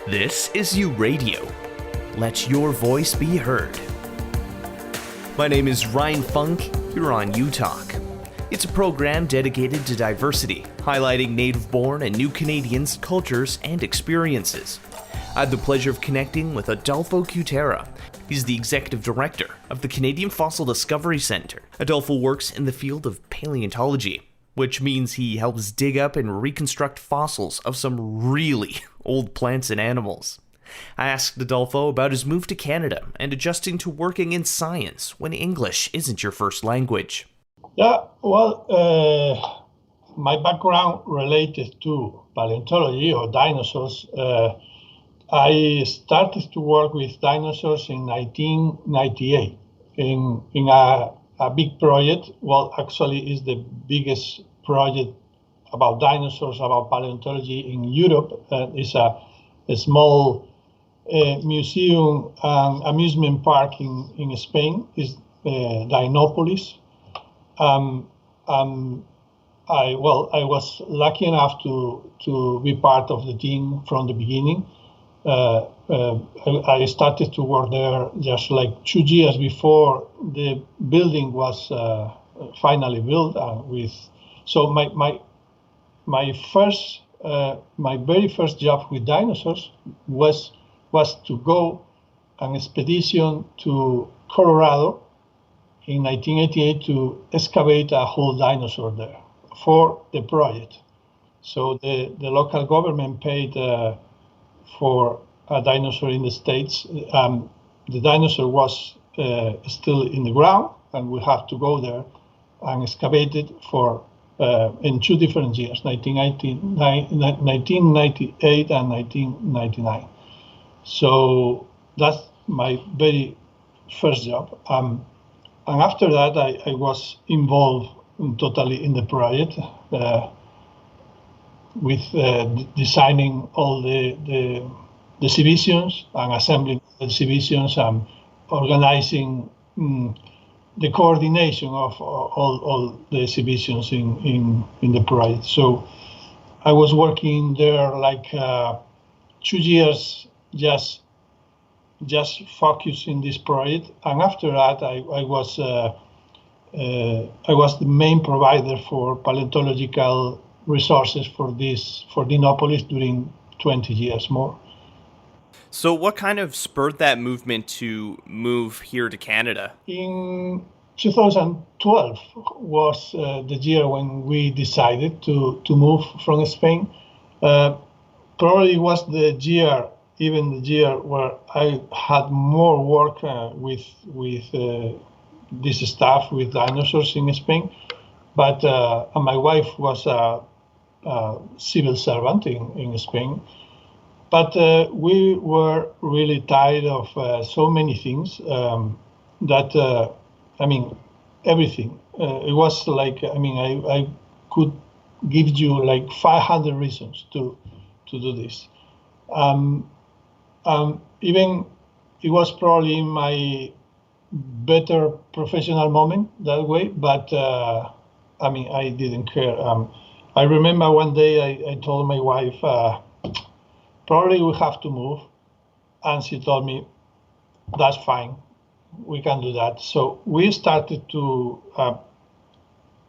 This is U Radio. Let your voice be heard. My name is Ryan Funk. You're on U Talk. It's a program dedicated to diversity, highlighting native-born and new Canadians' cultures and experiences. I had the pleasure of connecting with Adolfo Cuetara. He's the executive director of the Canadian Fossil Discovery Centre. Adolfo works in the field of paleontology, which means he helps dig up and reconstruct fossils of some really old plants and animals. I asked Adolfo about his move to Canada and adjusting to working in science when English isn't your first language. Yeah, well, my background related to paleontology or dinosaurs. I started to work with dinosaurs in 1998 in a big project. Well, actually, is the biggest project about dinosaurs, about paleontology in Europe. It's a small museum and amusement park in Spain. Is Dinopolis. I was lucky enough to be part of the team from the beginning. I started to work there just like 2 years before the building was finally built. So my very first job with dinosaurs was to go an expedition to Colorado in 1988 to excavate a whole dinosaur there for the project. So the local government paid for a dinosaur in the States. The dinosaur was still in the ground, and we have to go there and excavate it for in 2 different years, 1998 and 1999. So that's my very first job. And after that, I was involved totally in the project with designing all the exhibitions and assembling the exhibitions and organizing the coordination of all the exhibitions in the project. So I was working there like 2 years just focused in this project, and after that I was the main provider for paleontological resources for Dinopolis during 20 years more. So what kind of spurred that movement to move here to Canada? In 2012 was the year when we decided to move from Spain. Probably was the year where I had more work with this stuff with dinosaurs in Spain. But my wife was a civil servant in Spain. But we were really tired of so many things everything. It was like, I could give you like 500 reasons to do this. Even it was probably my better professional moment that way, but I didn't care. I remember one day I told my wife, probably we have to move, and she told me, that's fine, we can do that. So we started to,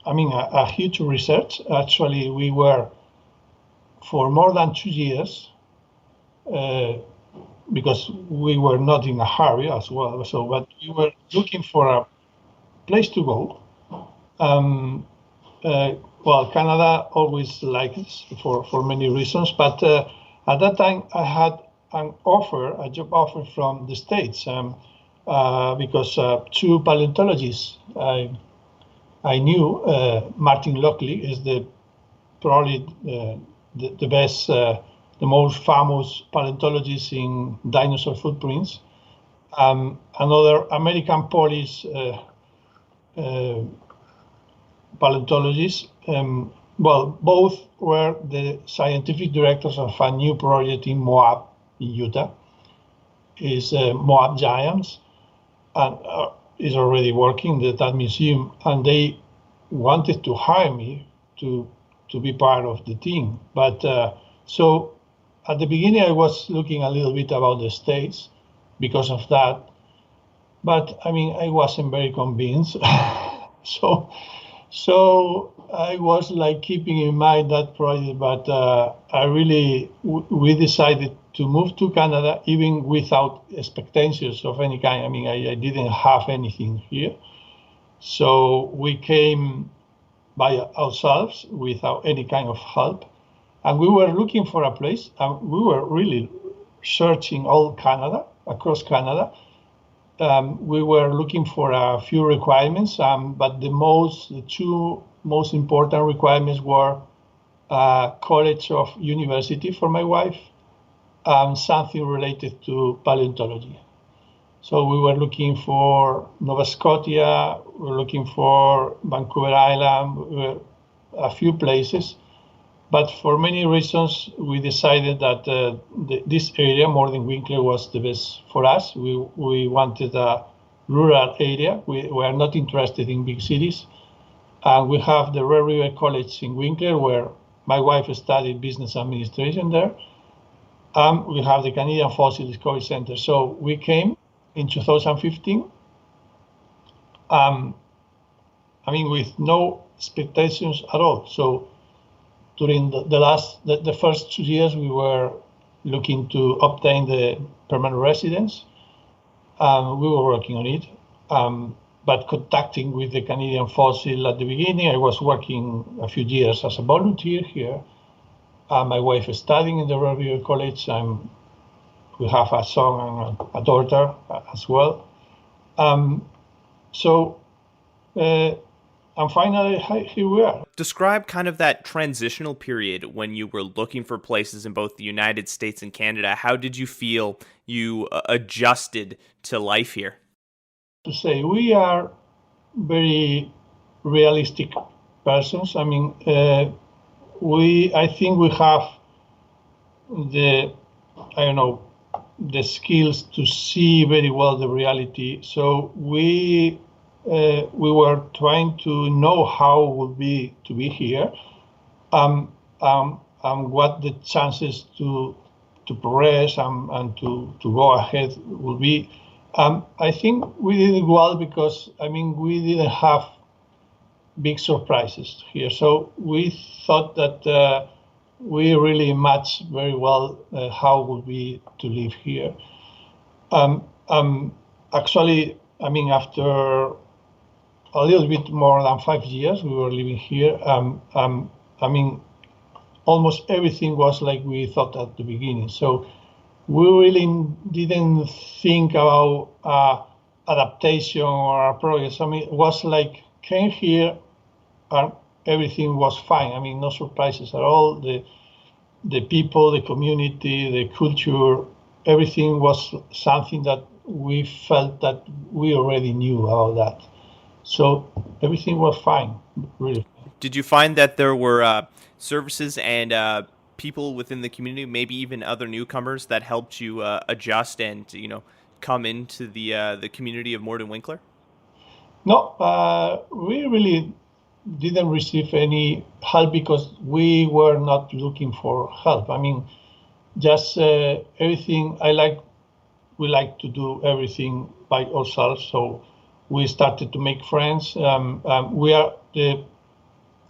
a huge research. Actually, we were for more than 2 years, because we were not in a hurry as well. So, but we were looking for a place to go. Canada always likes for many reasons, but at that time I had a job offer from the States, because 2 paleontologists I knew, Martin Lockley is probably the best, the most famous paleontologist in dinosaur footprints. Another American Polish paleontologist. Both were the scientific directors of a new project in Moab, in Utah. Is Moab Giants, and is already working at that museum. And they wanted to hire me to be part of the team. But so at the beginning, I was looking a little bit about the States because of that. But I mean, I wasn't very convinced. so, so I was like keeping in mind that project, but we decided to move to Canada even without expectations of any kind. I mean, I didn't have anything here. So we came by ourselves without any kind of help. And we were looking for a place, and we were really searching all Canada, across Canada. We were looking for a few requirements, but the two most important requirements were college of university for my wife, and something related to paleontology. So we were looking for Nova Scotia, we were looking for Vancouver Island, a few places. But for many reasons, we decided that this area, Morden-Winkler, was the best for us. We wanted a rural area. We were not interested in big cities. And we have the Red River College in Winkler, where my wife studied business administration there. We have the Canadian Fossil Discovery Center. So we came in 2015. With no expectations at all. So during the first 2 years, we were looking to obtain the permanent residence. We were working on it, but contacting with the Canadian Fossil at the beginning. I was working a few years as a volunteer here. My wife is studying in the Red River College. We have a son and a daughter as well. And finally, here we are. Describe kind of that transitional period when you were looking for places in both the United States and Canada. How did you feel you adjusted to life here? To say, we are very realistic persons. I mean, I think we have the skills to see very well the reality. So we were trying to know how it would be to be here, and what the chances to progress and to go ahead will be. I think we did it well because, we didn't have big surprises here. So we thought that we really matched very well how it would be to live here. Actually, after a little bit more than 5 years we were living here, almost everything was like we thought at the beginning. So we really didn't think about adaptation or progress. It was like came here and everything was fine. No surprises at all. The people, the community, the culture, everything was something that we felt that we already knew about that. So everything was fine, really. Did you find that there were services and people within the community, maybe even other newcomers, that helped you adjust and come into the community of Morden-Winkler? No, we really didn't receive any help because we were not looking for help. Just everything. We like to do everything by ourselves. So we started to make friends. We are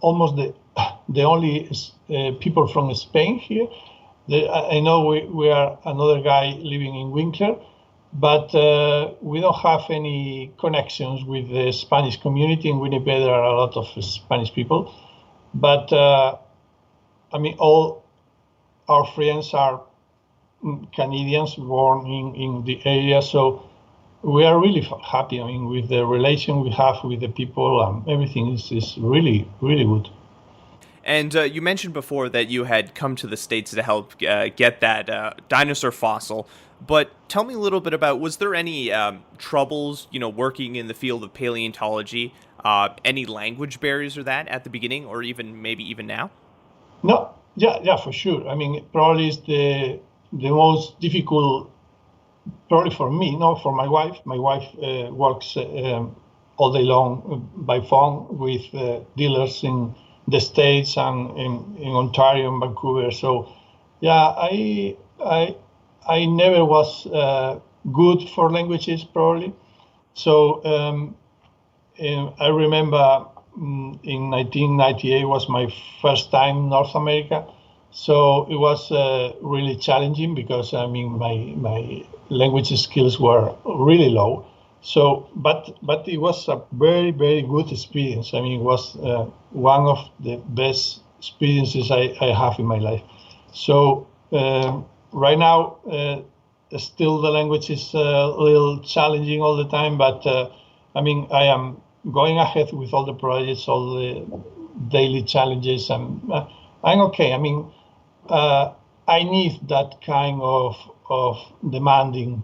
almost the only people from Spain here. I know we are another guy living in Winkler, but we don't have any connections with the Spanish community. In Winnipeg, there are a lot of Spanish people, but all our friends are Canadians born in the area. So we are really happy. With the relation we have with the people, everything is really, really good. And you mentioned before that you had come to the States to help get that dinosaur fossil. But tell me a little bit about, was there any troubles, working in the field of paleontology, any language barriers or that at the beginning, or maybe even now? No, yeah, for sure. Probably it's the most difficult, probably for me, not for my wife. My wife works all day long by phone with dealers in the States and in Ontario and Vancouver. So Yeah, I never was good for languages probably. So I remember in 1998 was my first time in North America. So it was really challenging because I mean my language skills were really low. So but it was a very good experience. I mean it was one of the best experiences I have in my life. So right now still the language is a little challenging all the time, but I mean I am going ahead with all the projects, all the daily challenges, and I'm okay. I mean, I need that kind of demanding,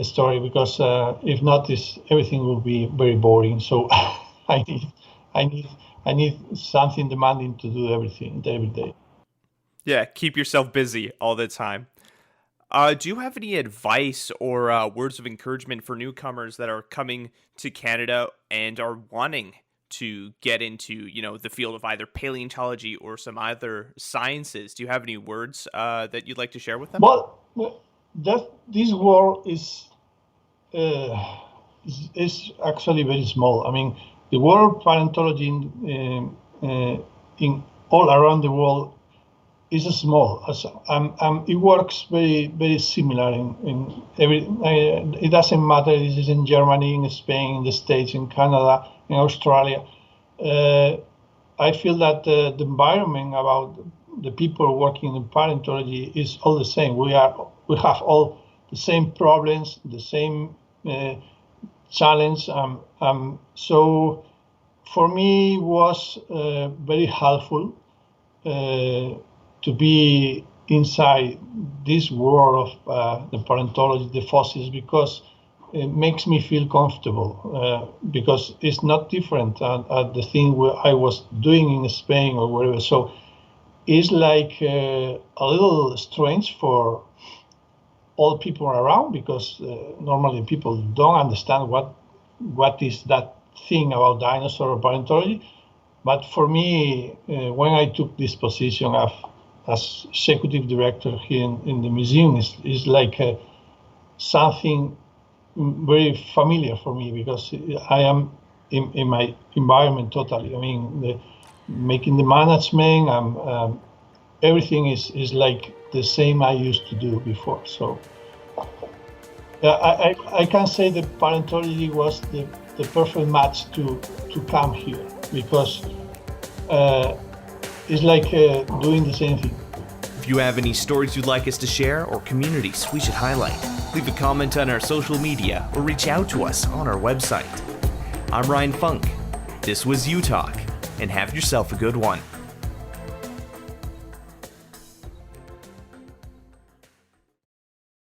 story because if not, this everything will be very boring. So I need, I need, I need something demanding to do everything every day. Yeah, keep yourself busy all the time. Do you have any advice or words of encouragement for newcomers that are coming to Canada and are wanting to get into, the field of either paleontology or some other sciences? Do you have any words that you'd like to share with them? Well, that this world uh, is actually very small. I mean, the world of paleontology in all around the world is small. It works very similar in every. It doesn't matter. This is in Germany, in Spain, in the States, in Canada, in Australia. I feel that the environment about the people working in paleontology is all the same. We have all the same problems, the same challenge. So for me, it was very helpful to be inside this world of the paleontology, the fossils, because it makes me feel comfortable because it's not different at the thing where I was doing in Spain or wherever. So it's like a little strange for all people around because normally people don't understand what is that thing about dinosaur or paleontology. But for me, when I took this position as executive director here in the museum, is like something very familiar for me because I am in my environment totally. I mean, making the management, everything is like the same I used to do before. So I can say that paleontology was the perfect match to come here because it's like doing the same thing. If you have any stories you'd like us to share or communities we should highlight, leave a comment on our social media or reach out to us on our website. I'm Ryan Funk. This was U Talk, and have yourself a good one.